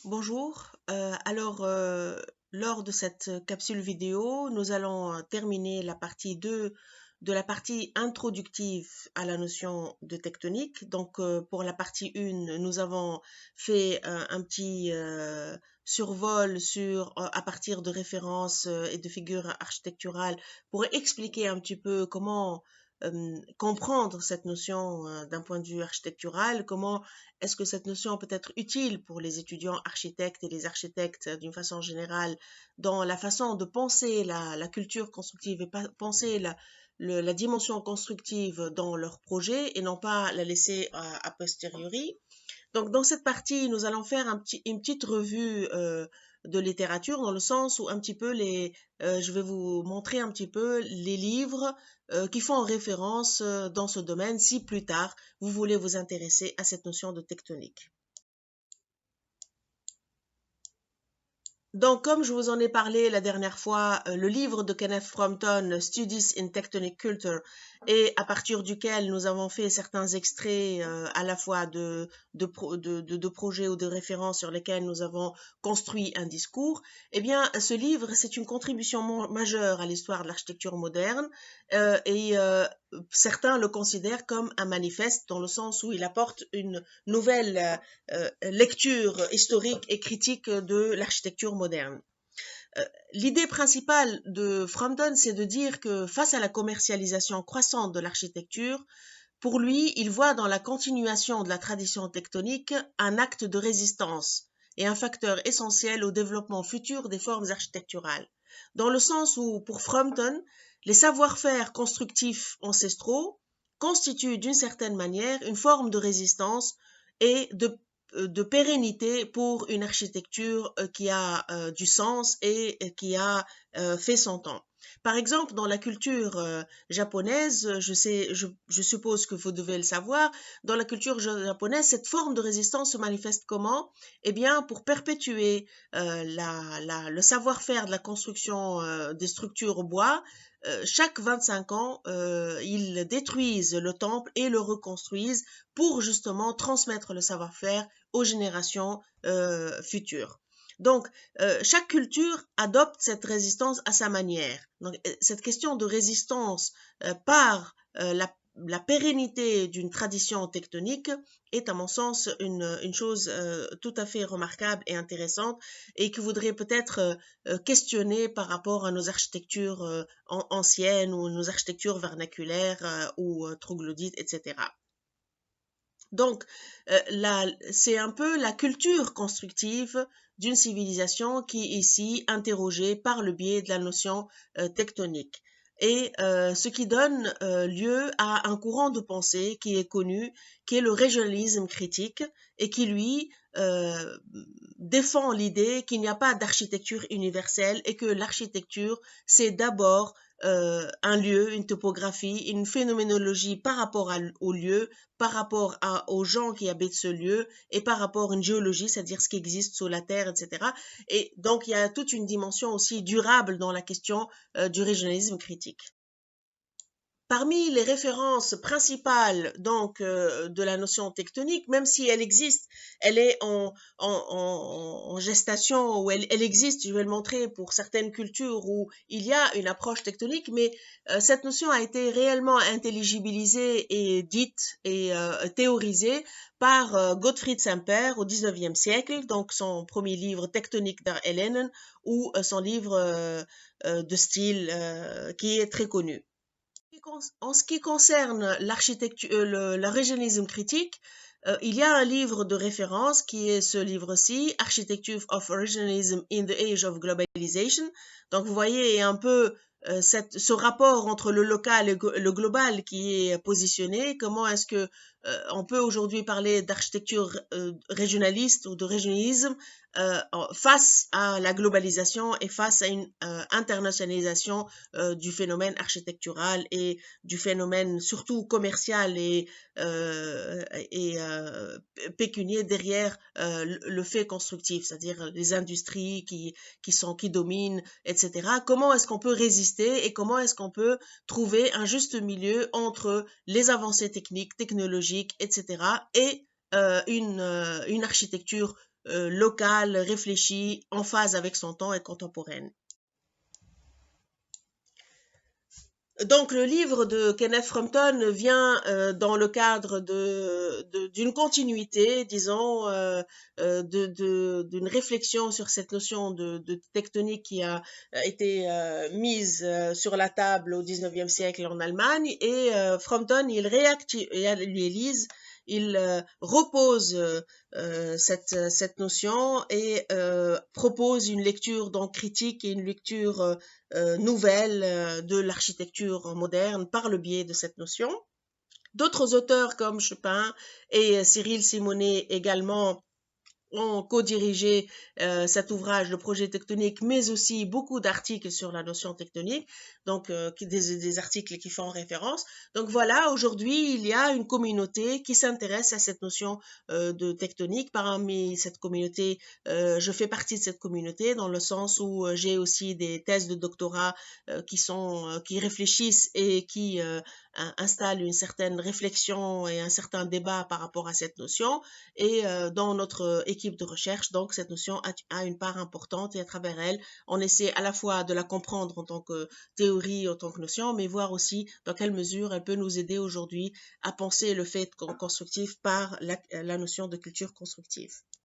Bonjour. Lors de cette capsule vidéo, nous allons terminer la partie 2 de la partie introductive à la notion de tectonique. Pour la partie 1, nous avons fait un petit survol à partir de références et de figures architecturales pour expliquer un petit peu comment comprendre cette notion d'un point de vue architectural, comment est-ce que cette notion peut être utile pour les étudiants architectes et les architectes d'une façon générale dans la façon de penser la culture constructive et penser la dimension constructive dans leur projet et non pas la laisser a posteriori. Donc, dans cette partie, nous allons faire une petite revue de littérature dans le sens où un petit peu je vais vous montrer un petit peu les livres qui font référence dans ce domaine si plus tard vous voulez vous intéresser à cette notion de tectonique. Donc, comme je vous en ai parlé la dernière fois, le livre de Kenneth Frampton, Studies in Tectonic Culture, et à partir duquel nous avons fait certains extraits à la fois de projets ou de références sur lesquels nous avons construit un discours, eh bien, ce livre, c'est une contribution majeure à l'histoire de l'architecture moderne et certains le considèrent comme un manifeste dans le sens où il apporte une nouvelle lecture historique et critique de l'architecture moderne. L'idée principale de Frampton, c'est de dire que face à la commercialisation croissante de l'architecture, pour lui, il voit dans la continuation de la tradition tectonique un acte de résistance et un facteur essentiel au développement futur des formes architecturales. Dans le sens où, pour Frampton, les savoir-faire constructifs ancestraux constituent d'une certaine manière une forme de résistance et de pérennité pour une architecture qui a du sens et qui a fait son temps. Par exemple, dans la culture japonaise, je suppose que vous devez le savoir, dans la culture japonaise, cette forme de résistance se manifeste comment? Eh bien, pour perpétuer le savoir-faire de la construction des structures au bois, chaque 25 ans, ils détruisent le temple et le reconstruisent pour justement transmettre le savoir-faire aux générations futures. Donc, chaque culture adopte cette résistance à sa manière. Donc, cette question de résistance par la pérennité d'une tradition tectonique est, à mon sens, une chose tout à fait remarquable et intéressante et que voudrait peut-être questionner par rapport à nos architectures anciennes ou nos architectures vernaculaires ou troglodytes, etc. Donc, c'est un peu la culture constructive d'une civilisation qui est ici interrogée par le biais de la notion tectonique. Et ce qui donne lieu à un courant de pensée qui est connu, qui est le régionalisme critique, et qui, lui, défend l'idée qu'il n'y a pas d'architecture universelle et que l'architecture, c'est d'abord un lieu, une topographie, une phénoménologie par rapport au lieu, par rapport aux gens qui habitent ce lieu et par rapport à une géologie, c'est-à-dire ce qui existe sous la terre, etc. Et donc, il y a toute une dimension aussi durable dans la question du régionalisme critique. Parmi les références principales de la notion tectonique, même si elle existe, elle est en gestation ou elle existe, je vais le montrer pour certaines cultures où il y a une approche tectonique, mais cette notion a été réellement intelligibilisée et dite et théorisée par Gottfried Semper au XIXe siècle, donc son premier livre Tectonique der Hellenen ou son livre de style qui est très connu. En ce qui concerne l'architecture, le régionalisme critique, il y a un livre de référence qui est ce livre-ci, Architecture of Regionalism in the Age of Globalization. Donc vous voyez un peu ce rapport entre le local et le global qui est positionné. Comment est-ce que on peut aujourd'hui parler d'architecture régionaliste ou de régionalisme face à la globalisation et face à une internationalisation du phénomène architectural et du phénomène surtout commercial et pécunier derrière le fait constructif, c'est-à-dire les industries qui dominent, etc. Comment est-ce qu'on peut résister et comment est-ce qu'on peut trouver un juste milieu entre les avancées techniques, technologiques, etc. et une architecture locale, réfléchie, en phase avec son temps et contemporaine. Donc, le livre de Kenneth Frampton vient dans le cadre d'une continuité, disons, d'une réflexion sur cette notion de tectonique qui a été mise sur la table au XIXe siècle en Allemagne. Et Frampton, il réactualise, il repose cette notion et propose une lecture donc critique et une lecture nouvelle de l'architecture moderne par le biais de cette notion. D'autres auteurs comme Chopin et Cyril Simonet également ont co-dirigé cet ouvrage, le projet tectonique, mais aussi beaucoup d'articles sur la notion tectonique, donc des articles qui font référence. Donc voilà, aujourd'hui, il y a une communauté qui s'intéresse à cette notion de tectonique. Parmi cette communauté, je fais partie de cette communauté dans le sens où j'ai aussi des thèses de doctorat qui réfléchissent et qui installent une certaine réflexion et un certain débat par rapport à cette notion. Et dans notre équipe de recherche, donc cette notion a une part importante et à travers elle, on essaie à la fois de la comprendre en tant que théorie, en tant que notion, mais voir aussi dans quelle mesure elle peut nous aider aujourd'hui à penser le fait constructif par la notion de culture constructive.